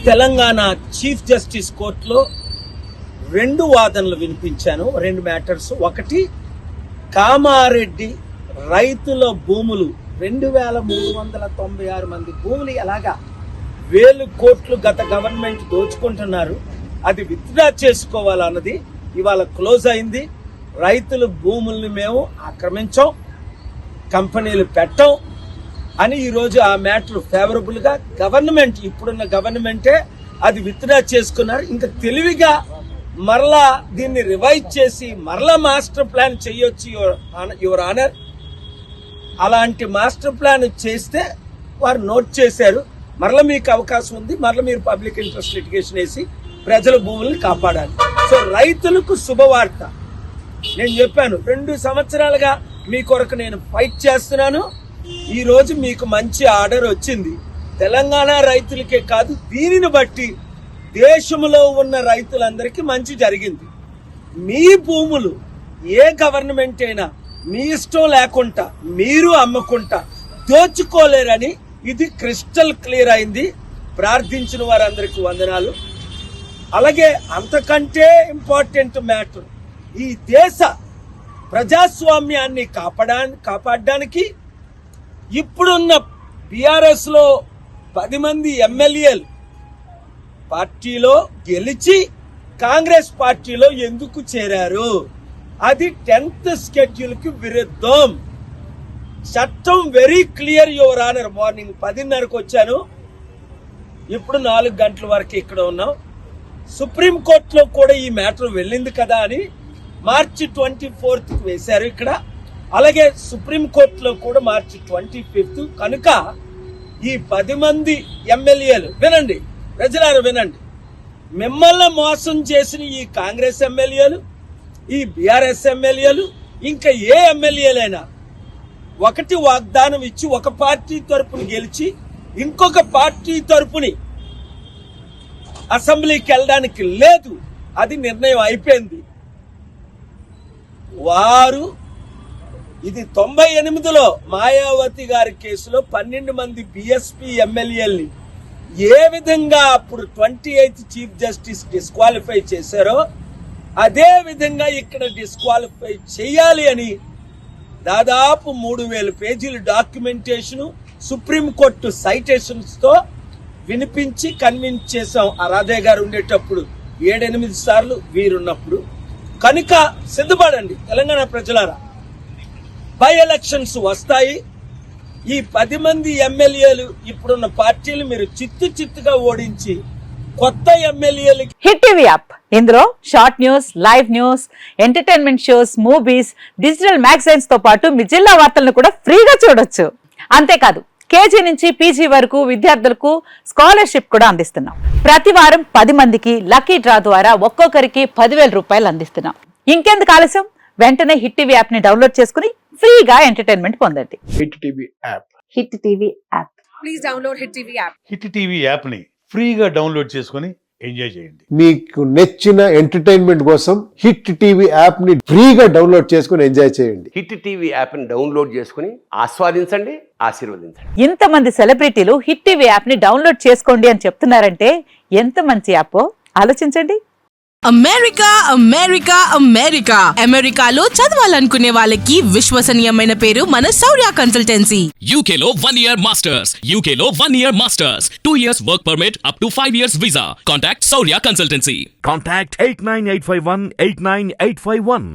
Telangana chief justice కోర్టులో 2 వాదనలు వినిపించాను. 2 మ్యాటర్స్. ఒకటి, కామారెడ్డి రైతుల భూములు 2396 మంది భూములు ఎలాగా 1000 కోట్లు గత గవర్నమెంట్ దోచుకుంటున్నారు, అది విత్డ్రా చేసుకోవాలన్నది ఇవాళ క్లోజ్ అయింది. రైతుల భూముల్ని మేము ఆక్రమించాం, కంపెనీలు పెట్టాం అని ఈరోజు ఆ మ్యాటర్ ఫేవరబుల్ గా గవర్నమెంట్, ఇప్పుడున్న గవర్నమెంటే అది విత్డ్రా చేసుకున్నారు. ఇంకా తెలివిగా మరలా దీన్ని రివైజ్ చేసి మరలా మాస్టర్ ప్లాన్ చేయొచ్చు యువర్ ఆనర్. అలాంటి మాస్టర్ ప్లాన్ చేస్తే వారు నోట్ చేశారు. మరలా మీకు అవకాశం ఉంది, మరలా మీరు పబ్లిక్ ఇంట్రెస్ట్ లిటిగేషన్ వేసి ప్రజల భూముల్ని కాపాడాలి. సో రైతులకు శుభవార్త. నేను చెప్పాను 2 సంవత్సరాలుగా మీ కొరకు నేను ఫైట్ చేస్తున్నాను. ఈ రోజు మీకు మంచి ఆర్డర్ వచ్చింది. తెలంగాణ రైతులకే కాదు, దీనిని బట్టి దేశంలో ఉన్న రైతులందరికీ మంచి జరిగింది. మీ భూములు ఏ గవర్నమెంట్ అయినా మీ ఇష్టం లేకుండా మీరు అమ్ముకుంటా దోచుకోలేరని ఇది క్రిస్టల్ క్లియర్ అయింది. ప్రార్థించిన వారందరికీ వందనాలు. అలాగే అంతకంటే ఇంపార్టెంట్ మ్యాటర్, ఈ దేశ ప్రజాస్వామ్యాన్ని కాపాడడానికి ఇప్పుడున్న బీఆర్ఎస్ లో 10 మంది ఎమ్మెల్యేలు పార్టీలో గెలిచి కాంగ్రెస్ పార్టీలో ఎందుకు చేరారు? అది 10th షెడ్యూల్ కి విరుద్ధం. చట్టం very clear your honour. Morning 10:30కు వచ్చాను, ఇప్పుడు 4 గంటల వరకు ఇక్కడ ఉన్నాం. సుప్రీం కోర్టులో కూడా ఈ మ్యాటర్ వెళ్ళింది కదా అని మార్చి 24th వేశారు ఇక్కడ. అలాగే సుప్రీం కోర్టులో కూడా మార్చి 25th. కనుక ఈ 10 మంది ఎమ్మెల్యేలు వినండి, ప్రజలారా వినండి, మిమ్మల్ని మోసం చేసిన ఈ కాంగ్రెస్ ఎమ్మెల్యేలు, ఈ బీఆర్ఎస్ ఎమ్మెల్యేలు, ఇంకా ఏ ఎమ్మెల్యేలైనా ఒకటి వాగ్దానం ఇచ్చి ఒక పార్టీ తరపుని గెలిచి ఇంకొక పార్టీ తరపుని అసెంబ్లీకి వెళ్ళడానికి లేదు. అది నిర్ణయం అయిపోయింది. వారు ఇది 98లో మాయావతి గారి కేసులో 12 మంది బీఎస్పీ ఎమ్మెల్యేల్ని ఏ విధంగా అప్పుడు 28th చీఫ్ జస్టిస్ డిస్క్వాలిఫై చేశారో అదే విధంగా ఇక్కడ డిస్క్వాలిఫై చేయాలి అని దాదాపు 3000 పేజీల డాక్యుమెంటేషన్ సుప్రీంకోర్టు సైటేషన్స్ తో వినిపించి కన్విన్స్ చేశాం. రాధయ్య గారు ఉండేటప్పుడు 7-8 సార్లు, వీరున్నప్పుడు. కనుక సిద్ధపడండి తెలంగాణ ప్రజలారా, బై ఎలక్షన్స్ వస్తాయి. ఈ 10 మంది ఎమ్మెల్యేలు ఇప్పుడున్న పార్టీలు మీరు చిత్తుగా ఓడించి కొత్త ఎమ్మెల్యేలకి. హిట్ టీవీ యాప్, ఇందులో short news, live news, entertainment shows, movies, digital magazines తో పాటు మీ జిల్లా వార్తలను కూడా ఫ్రీగా చూడొచ్చు. అంతేకాదు కేజీ నుంచి పీజీ వరకు విద్యార్థులకు స్కాలర్షిప్ కూడా అందిస్తున్నాం. ప్రతి వారం 10 మందికి లక్కీ డ్రా ద్వారా ఒక్కొక్కరికి 10,000 రూపాయలు అందిస్తున్నాం. ఇంకెందుకు ఆలస్యం, వెంటనే హిట్ టీవీ యాప్ ని డౌన్లోడ్ చేసుకుని ఫ్రీగా ఎంటర్టైన్మెంట్ పొందండి. Hit TV app. Hit TV app. Please download hit TV app. Hit TV app ని ఫ్రీగా డౌన్లోడ్ చేసుకుని ఎంజాయ్ చేయండి. మీకు నచ్చిన ఎంటర్టైన్మెంట్ కోసం హిట్ టీవీ యాప్ ని ఫ్రీగా డౌన్లోడ్ చేసుకుని ఎంజాయ్ చేయండి. హిట్ టీవీ యాప్ ని డౌన్లోడ్ చేసుకుని ఆస్వాదించండి, ఆశీర్వదించండి. ఇంతమంది సెలబ్రిటీలు హిట్ టీవీ యాప్ ని డౌన్లోడ్ చేసుకోండి అని చెప్తున్నారంటే ఎంత మంచి యాప్ ఆలోచించండి. అమెరికా అమెరికా అమెరికా అమెరికాలో చదవాలనుకునే వాళ్ళకి విశ్వసనీయమైన పేరు మన శౌర్య కన్సల్టెన్సీ. UK లో 1 year masters. UK లో 1 year masters. 2 years work permit up to 5 years visa. Contact Saurya Consultancy. Contact 89851 89851.